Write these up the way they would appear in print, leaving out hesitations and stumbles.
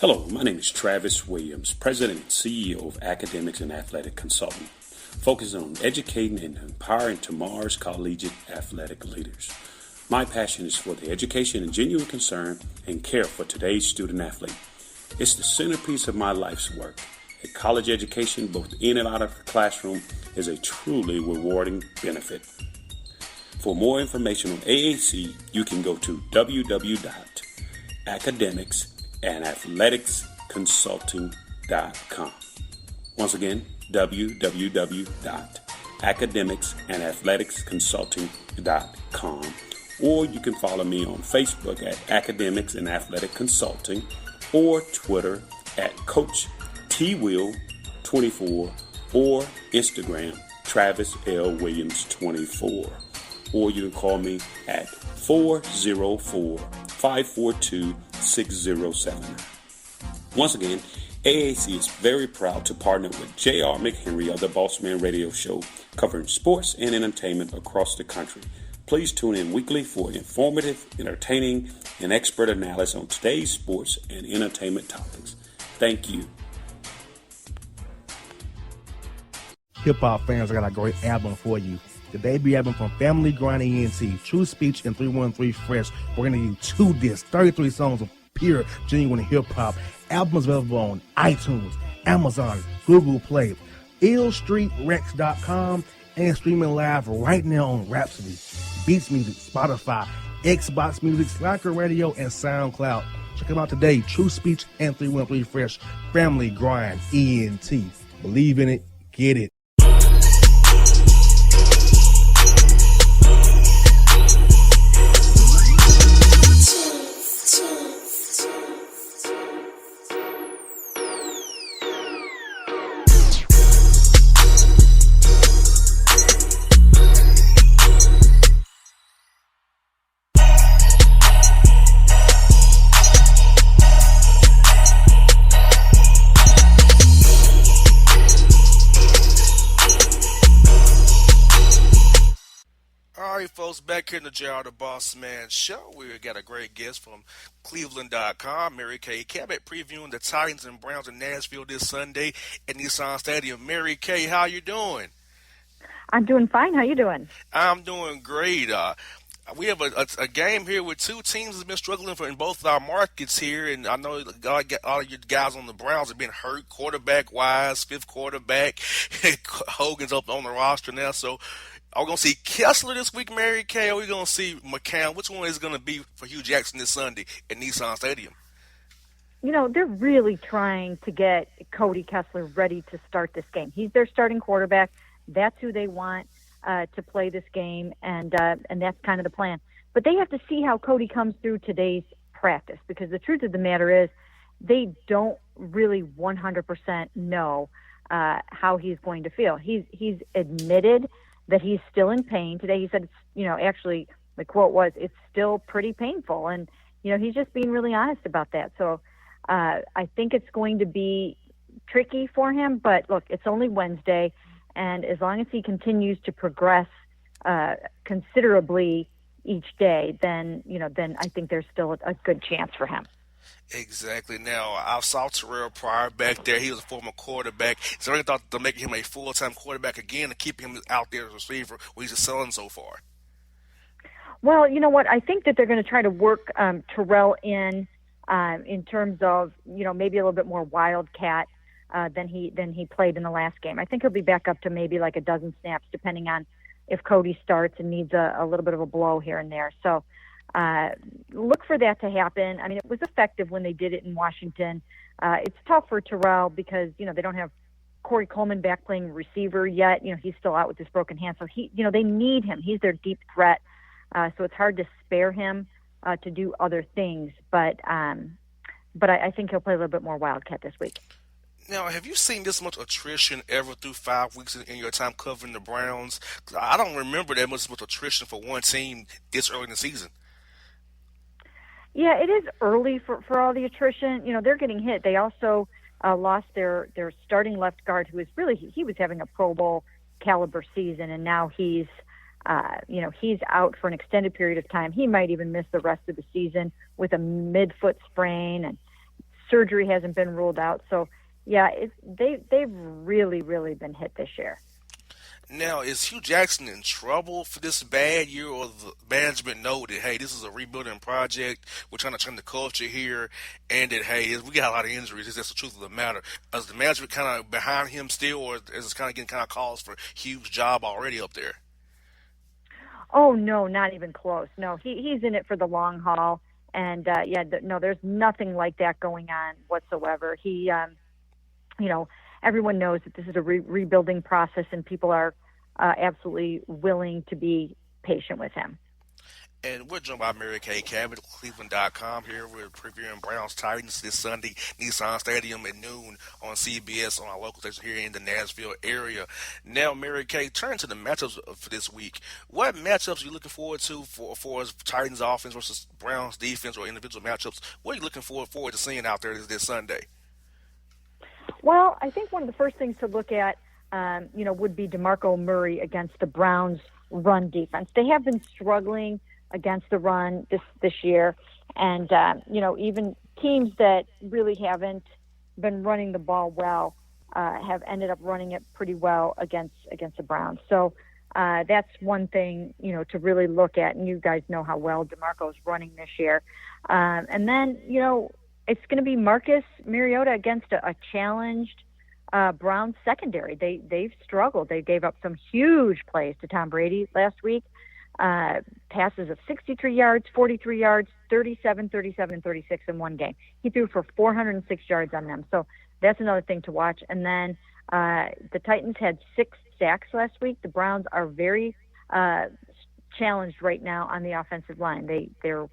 Hello, my name is Travis Williams, President and CEO of Academics and Athletic Consulting, focusing on educating and empowering tomorrow's collegiate athletic leaders. My passion is for the education and genuine concern and care for today's student athlete. It's the centerpiece of my life's work. A college education, both in and out of the classroom, is a truly rewarding benefit. For more information on AAC, you can go to www.academicsandathleticsconsulting.com. Once again, www.academicsandathleticsconsulting.com. Or you can follow me on Facebook at Academics and Athletic Consulting or Twitter at Coach TWill24 or Instagram Travis L. Williams 24. Or you can call me at 404-542-6079. Once again, AAC is very proud to partner with J.R. McHenry of the Bossman radio show, covering sports and entertainment across the country. Please tune in weekly for informative, entertaining, and expert analysis on today's sports and entertainment topics. Thank you. Hip-hop fans, I got a great album for you. The debut album from Family Grind ENT, True Speech and 313 Fresh. We're going to give you 2 discs, 33 songs of pure, genuine hip-hop. Album is available on iTunes, Amazon, Google Play, illstreetrex.com, and streaming live right now on Rhapsody, Beats Music, Spotify, Xbox Music, Slacker Radio, and SoundCloud. Check them out today. True Speech and 313 Fresh. Family Grind ENT. Believe in it. Get it. Folks, back here in the JR the Bossman show, we got a great guest from Cleveland.com, Mary Kay Cabot, previewing the Titans and Browns in Nashville this Sunday at Nissan Stadium. Mary Kay, how you doing? I'm doing fine. How you doing? I'm doing great. We have a game here with 2 teams that's been struggling in both of our markets here, and I know all of you guys on the Browns have been hurt quarterback-wise, 5th quarterback. Hogan's up on the roster now, so are we going to see Kessler this week, Mary Kay, or are we going to see McCown? Which one is going to be for Hugh Jackson this Sunday at Nissan Stadium? You know, they're really trying to get Cody Kessler ready to start this game. He's their starting quarterback. That's who they want to play this game, and that's kind of the plan. But they have to see how Cody comes through today's practice, because the truth of the matter is they don't really 100% know how he's going to feel. He's admitted that he's still in pain today. He said, actually the quote was, "It's still pretty painful." And, he's just being really honest about that. So I think it's going to be tricky for him, but look, it's only Wednesday. And as long as he continues to progress considerably each day, then I think there's still a good chance for him. Exactly. Now, I saw Terrell Pryor back there. He was a former quarterback. Is there any thought to making him a full-time quarterback again and keeping him out there as a receiver where he's excelling so far? Well, you know what? I think that they're going to try to work Terrell in terms of, maybe a little bit more wildcat than he played in the last game. I think he'll be back up to maybe like a dozen snaps, depending on if Cody starts and needs a little bit of a blow here and there. So look for that to happen. I mean, it was effective when they did it in Washington. It's tough for Terrell because, they don't have Corey Coleman back playing receiver yet. He's still out with this broken hand. So they need him. He's their deep threat. So it's hard to spare him to do other things. But I think he'll play a little bit more wildcat this week. Now, have you seen this much attrition ever through 5 weeks in your time covering the Browns? 'Cause I don't remember that much attrition for one team this early in the season. Yeah, it is early for all the attrition. They're getting hit. They also lost their starting left guard, who was he was having a Pro Bowl caliber season, and now he's out for an extended period of time. He might even miss the rest of the season with a midfoot sprain. And surgery hasn't been ruled out. So, yeah, they've really, really been hit this year. Now, is Hugh Jackson in trouble for this bad year, or the management know that, hey, this is a rebuilding project, we're trying to turn the culture here, and that, hey, we got a lot of injuries, that's the truth of the matter. Is the management kind of behind him still, or is it kind of getting kind of calls for Hugh's job already up there? Oh no, not even close. No, he's in it for the long haul, and no, there's nothing like that going on whatsoever. Everyone knows that this is a rebuilding process, and people are absolutely willing to be patient with him. And we're joined by Mary Kay Cabot, Cleveland.com. Here we're previewing Browns Titans this Sunday, Nissan Stadium at noon on CBS on our local station here in the Nashville area. Now, Mary Kay, turn to the matchups for this week. What matchups are you looking forward to for Titans offense versus Browns defense, or individual matchups? What are you looking forward to seeing out there this Sunday? Well, I think one of the first things to look at, would be DeMarco Murray against the Browns' run defense. They have been struggling against the run this year, and even teams that really haven't been running the ball well have ended up running it pretty well against the Browns. So that's one thing to really look at, and you guys know how well DeMarco's running this year. And then it's going to be Marcus Mariota against a challenged Browns secondary. They've struggled. They gave up some huge plays to Tom Brady last week. Passes of 63 yards, 43 yards, 37, 37, and 36 in one game. He threw for 406 yards on them. So that's another thing to watch. And then the Titans had 6 sacks last week. The Browns are very challenged right now on the offensive line. They're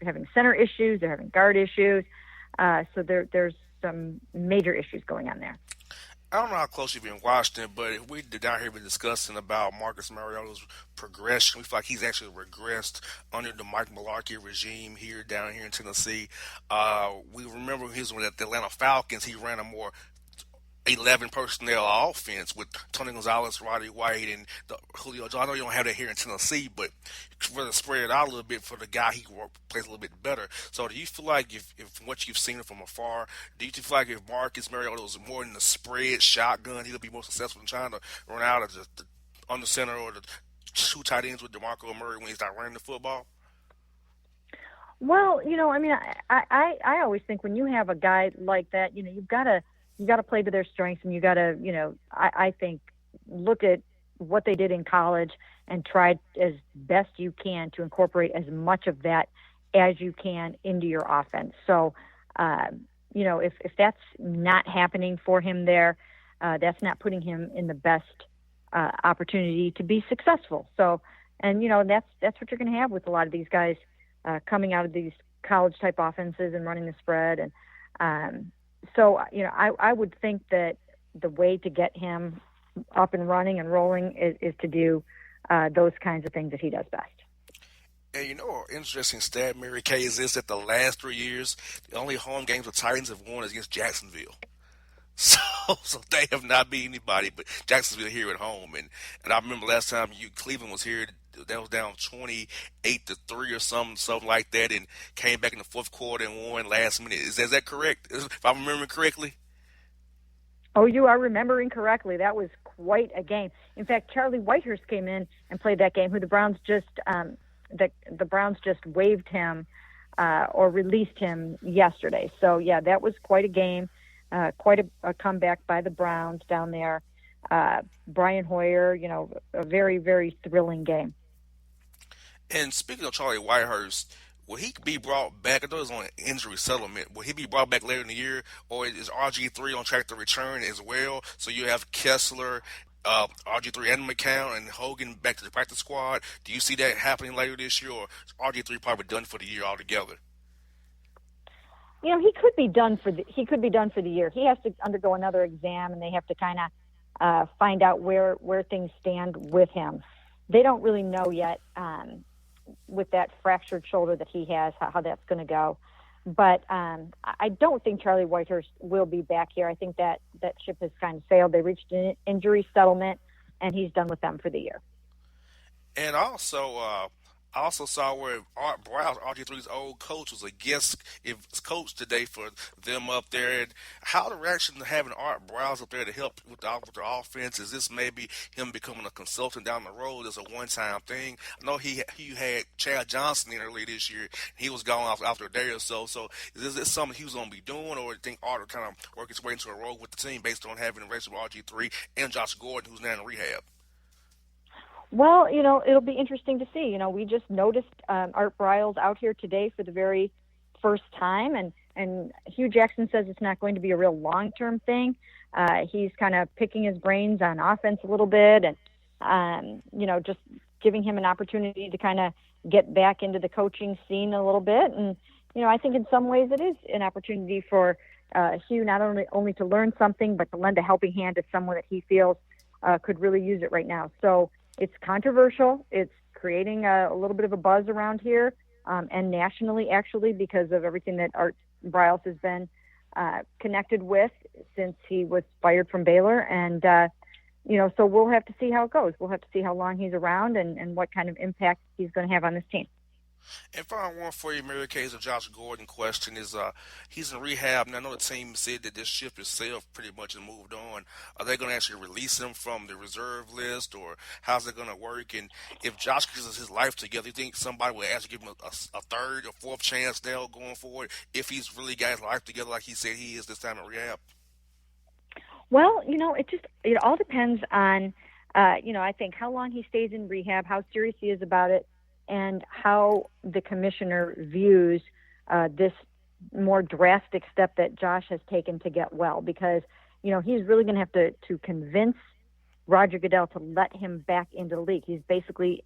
having center issues. They're having guard issues. So there's some major issues going on there. I don't know how close you've been watching it, but we down here been discussing about Marcus Mariota's progression. We feel like he's actually regressed under the Mike Mularkey regime down here in Tennessee. We remember he was with the Atlanta Falcons. He ran a more 11 personnel offense with Tony Gonzalez, Roddy White, and Julio Jones. I know you don't have that here in Tennessee, but rather spread it out a little bit for the guy he plays a little bit better. So do you feel like if what you've seen from afar, do you feel like if Marcus Mariota was more in the spread shotgun, he'll be more successful in trying to run out of the under center or the 2 tight ends with DeMarco Murray when he's not running the football? Well, I always think when you have a guy like that, you've got to play to their strengths, and you got to, I think, look at what they did in college and try as best you can to incorporate as much of that as you can into your offense. So, if that's not happening for him there, that's not putting him in the best opportunity to be successful. So, and that's what you're going to have with a lot of these guys coming out of these college type offenses and running the spread. And so, I would think that the way to get him up and running and rolling is to do those kinds of things that he does best. And an interesting stat, Mary Kay, is this: that the last 3 years, the only home games the Titans have won is against Jacksonville. So they have not beat anybody but Jacksonville here at home. And I remember last time Cleveland was here, that was down 28-3 or something like that, and came back in the fourth quarter and won last minute. Is that correct? If I'm remembering correctly? Oh, you are remembering correctly. That was quite a game. In fact, Charlie Whitehurst came in and played that game, who the Browns just the Browns just waived him or released him yesterday. So yeah, that was quite a game. Quite a comeback by the Browns down there. Brian Hoyer, a very, very thrilling game. And speaking of Charlie Whitehurst, will he be brought back? I know he's on an injury settlement. Will he be brought back later in the year, or is RG3 on track to return as well? So you have Kessler, RG3 and McCown and Hogan back to the practice squad. Do you see that happening later this year, or is RG3 probably done for the year altogether? He could be done for the year. He has to undergo another exam, and they have to kind of find out where things stand with him. They don't really know yet with that fractured shoulder that he has how that's going to go. But I don't think Charlie Whitehurst will be back here. I think that ship has kind of sailed. They reached an injury settlement, and he's done with them for the year. And also, I also saw where Art Browse, RG3's old coach, was a guest coach today for them up there. And how the reaction to having Art Browse up there to help with the offense? Is this maybe him becoming a consultant down the road as a one-time thing? I know he had Chad Johnson in early this year. He was gone off after a day or so. So is this something he was going to be doing, or do you think Art will kind of work his way into a role with the team based on having a race with RG3 and Josh Gordon, who's now in rehab? Well, it'll be interesting to see. We just noticed Art Briles out here today for the very first time, and Hugh Jackson says it's not going to be a real long-term thing. He's kind of picking his brains on offense a little bit, and just giving him an opportunity to kind of get back into the coaching scene a little bit. And I think in some ways it is an opportunity for Hugh not only to learn something, but to lend a helping hand to someone that he feels could really use it right now. So it's controversial. It's creating a little bit of a buzz around here and nationally, actually, because of everything that Art Briles has been connected with since he was fired from Baylor. And, so we'll have to see how it goes. We'll have to see how long he's around and what kind of impact he's going to have on this team. And final one for you, Mary Kay, is a Josh Gordon question. Is he's in rehab, and I know the team said that this ship itself pretty much has moved on. Are they going to actually release him from the reserve list, or how's it going to work? And if Josh gets his life together, you think somebody will actually give him a third or fourth chance now going forward if he's really got his life together like he said he is this time in rehab? Well, it all depends on, I think how long he stays in rehab, how serious he is about it, and how the commissioner views this more drastic step that Josh has taken to get well, because, he's really going to have to convince Roger Goodell to let him back into the league. He's basically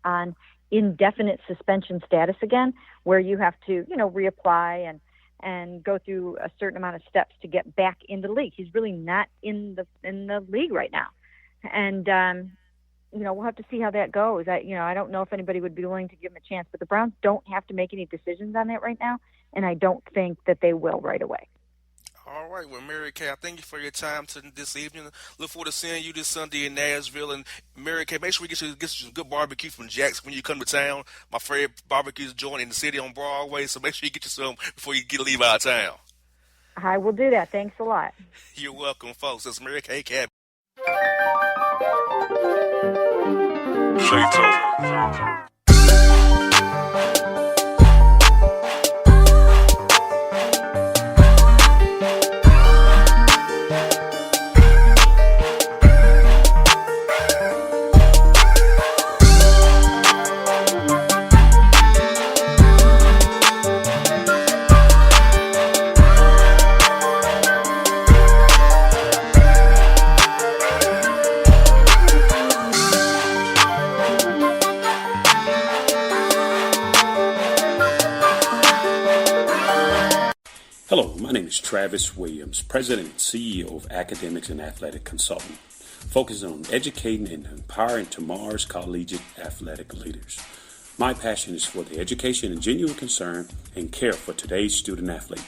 on indefinite suspension status again, where you have to, reapply and go through a certain amount of steps to get back into the league. He's really not in the league right now. And, we'll have to see how that goes. I don't know if anybody would be willing to give him a chance, but the Browns don't have to make any decisions on that right now, and I don't think that they will right away. All right. Well, Mary Kay, I thank you for your time this evening. Look forward to seeing you this Sunday in Nashville. And Mary Kay, make sure we get you some good barbecue from Jack's when you come to town. My favorite barbecue's joint in the city on Broadway, so make sure you get you some before you leave out of town. I will do that. Thanks a lot. You're welcome, folks. That's Mary Kay Cabot. Hello, my name is Travis Williams, President and CEO of Academics and Athletic Consulting, focusing on educating and empowering tomorrow's collegiate athletic leaders. My passion is for the education and genuine concern and care for today's student athlete.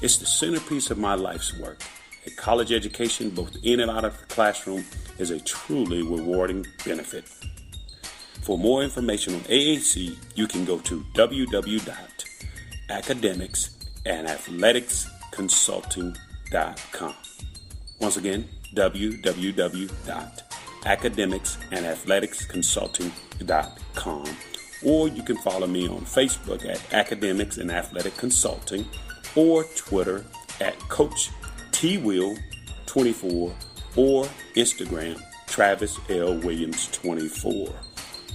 It's the centerpiece of my life's work. A college education, both in and out of the classroom, is a truly rewarding benefit. For more information on AAC, you can go to www.academicsandathleticsconsulting.com. Once again, www.academicsandathleticsconsulting.com. Or you can follow me on Facebook at Academics and Athletic Consulting, or Twitter at Coach TWill24, or Instagram Travis L. Williams 24.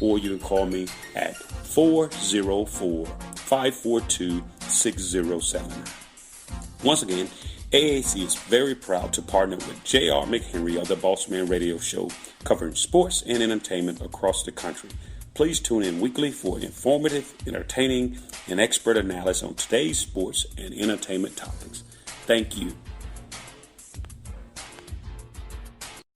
Or you can call me at 404-542-6079. Once again, AAC is very proud to partner with J.R. McHenry of the Bossman radio show, covering sports and entertainment across the country. Please tune in weekly for informative, entertaining, and expert analysis on today's sports and entertainment topics. Thank you.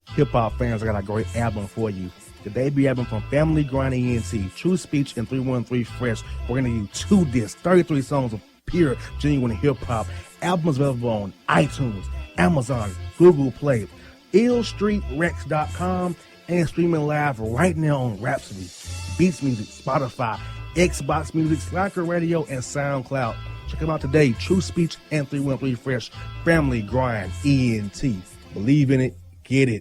Hip-hop fans, I got a great album for you. The debut album from Family Grind ENT, True Speech and 313 Fresh. We're going to give you 2 discs, 33 songs of pure, genuine hip-hop. Albums available on iTunes, Amazon, Google Play, illstreetrex.com, and streaming live right now on Rhapsody, Beats Music, Spotify, Xbox Music, Slacker Radio, and SoundCloud. Check them out today. True Speech and 313 Fresh. Family Grind ENT. Believe in it. Get it.